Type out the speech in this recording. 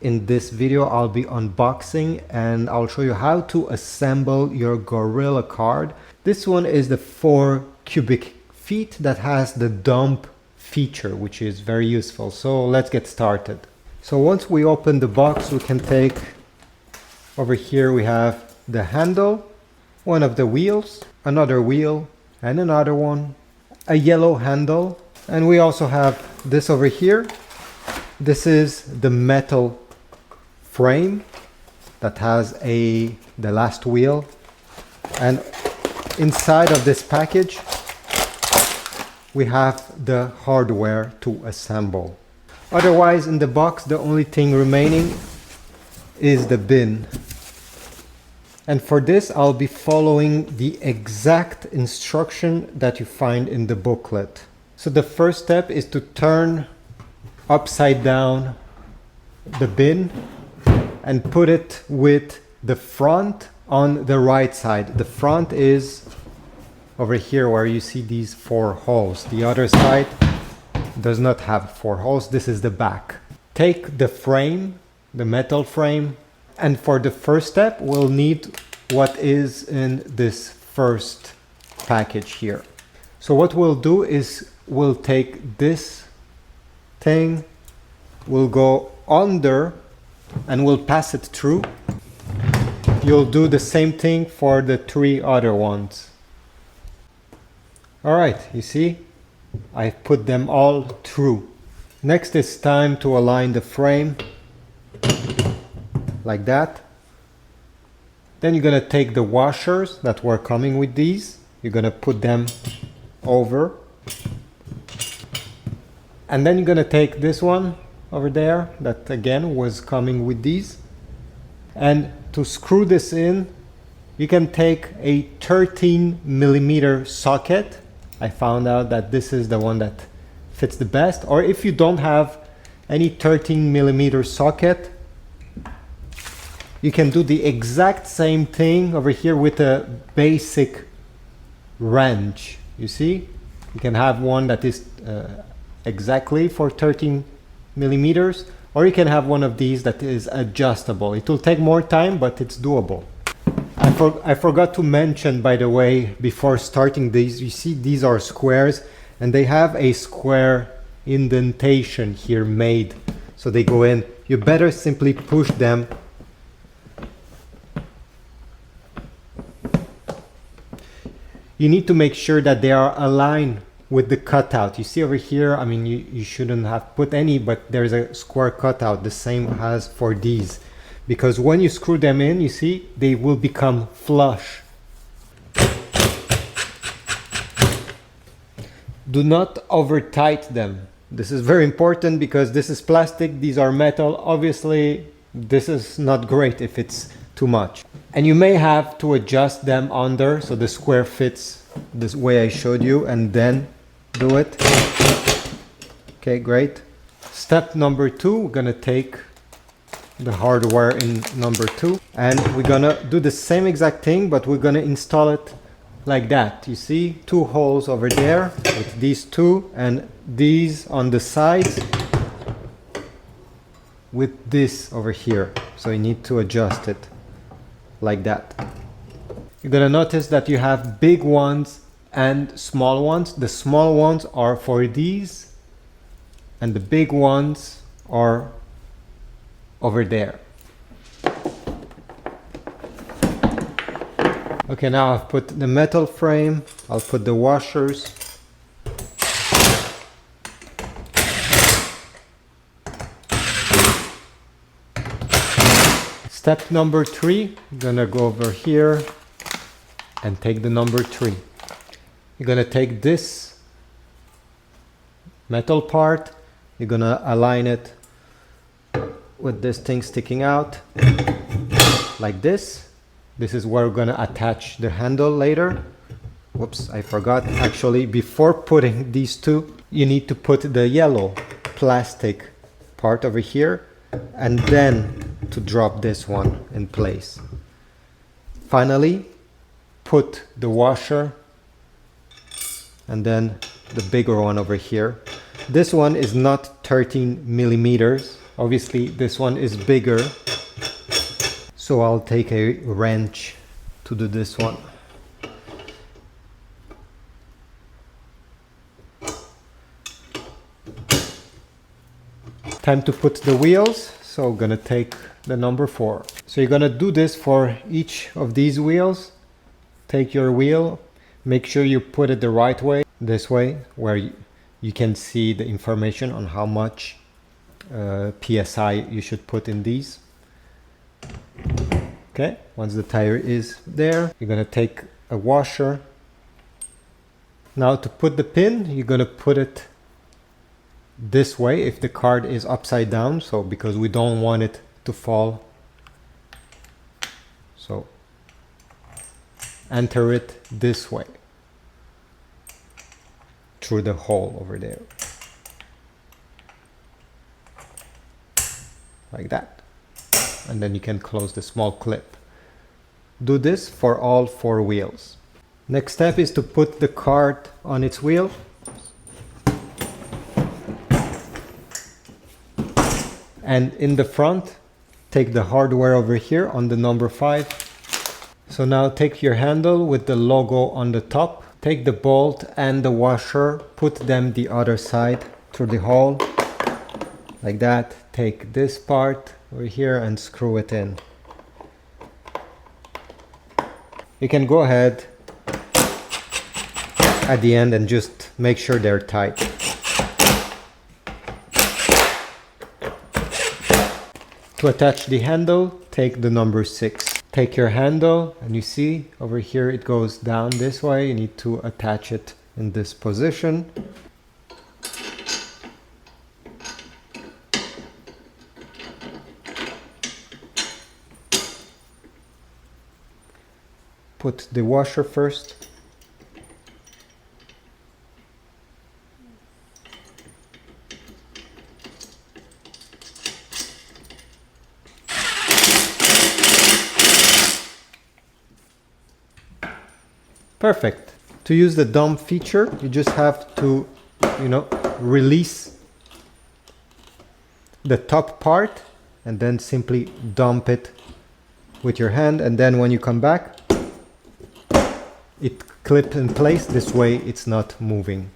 In this video I'll be unboxing and I'll show you how to assemble your Gorilla card. This one is the 4 cubic feet that has the dump feature, which is very useful. So let's get started. So once we open the box, we can take, over here we have the handle, one of the wheels, another wheel and another one, a yellow handle, and we also have this over here. This is the metal frame that has the last wheel, and inside of this package we have the hardware to assemble. Otherwise, in the box the only thing remaining is the bin. And for this I'll be following the exact instruction that you find in the booklet. So the first step is to turn upside down the bin and put it with the front on the right side. The front is over here where you see these 4 holes. The other side does not have 4 holes. This is the back. Take the frame, the metal frame, and for the first step we'll need what is in this first package here. So what we'll do is we'll take this thing, we'll go under and we'll pass it through. You'll do the same thing for the 3 other ones. Alright, you see, I put them all through. Next it's time to align the frame like that. Then you're gonna take the washers that were coming with these, you're gonna put them over, and then you're gonna take this one over there that again was coming with these, and to screw this in you can take a 13mm socket. I found out that this is the one that fits the best, or if you don't have any 13mm socket, you can do the exact same thing over here with a basic wrench. You see, you can have one that is exactly for 13mm, or you can have one of these that is adjustable. It will take more time, but it's doable. I forgot to mention, by the way, before starting these, you see these are squares and they have a square indentation here made, so they go in. You better simply push them. You need to make sure that they are aligned with the cutout. You see over here, I mean, you shouldn't have put any, but there's a square cutout, the same as for these. Because when you screw them in, you see, they will become flush. Do not over tight them. This is very important because this is plastic, these are metal. Obviously, this is not great if it's too much. And you may have to adjust them under so the square fits this way I showed you, and then do it. Okay, great. Step number 2, we're gonna take the hardware in number 2 and we're gonna do the same exact thing, but we're gonna install it like that. You see 2 holes over there with these 2, and these on the sides with this over here. So you need to adjust it like that. You're gonna notice that you have big ones and small ones. The small ones are for these and the big ones are over there. Okay, now I've put the metal frame, I'll put the washers. Step number 3, I'm gonna go over here and take the number 3. You're gonna take this metal part, you're gonna align it with this thing sticking out like this. This is where we're gonna attach the handle later. Whoops, I forgot. Actually, before putting these 2, you need to put the yellow plastic part over here and then to drop this one in place. Finally, put the washer and then the bigger one over here. This one is not 13 millimeters. Obviously this one is bigger, so I'll take a wrench to do this one. Time to put the wheels, so I'm gonna take the number 4. So you're gonna do this for each of these wheels. Take your wheel, make sure you put it the right way, this way, where you can see the information on how much PSI you should put in these. Okay, once the tire is there, you're gonna take a washer. Now to put the pin, you're gonna put it this way if the card is upside down, so because we don't want it to fall. So enter it this way through the hole over there, like that, and then you can close the small clip. Do this for all 4 wheels. Next step is to put the card on its wheel. And in the front, take the hardware over here on the number 5. So now take your handle with the logo on the top, take the bolt and the washer, put them the other side through the hole, like that. Take this part over here and screw it in. You can go ahead at the end and just make sure they're tight. To attach the handle, take the number 6. Take your handle and you see over here it goes down this way. You need to attach it in this position. Put the washer first. Perfect. To use the dump feature, you just have to, release the top part and then simply dump it with your hand, and then when you come back, it clips in place. This way it's not moving.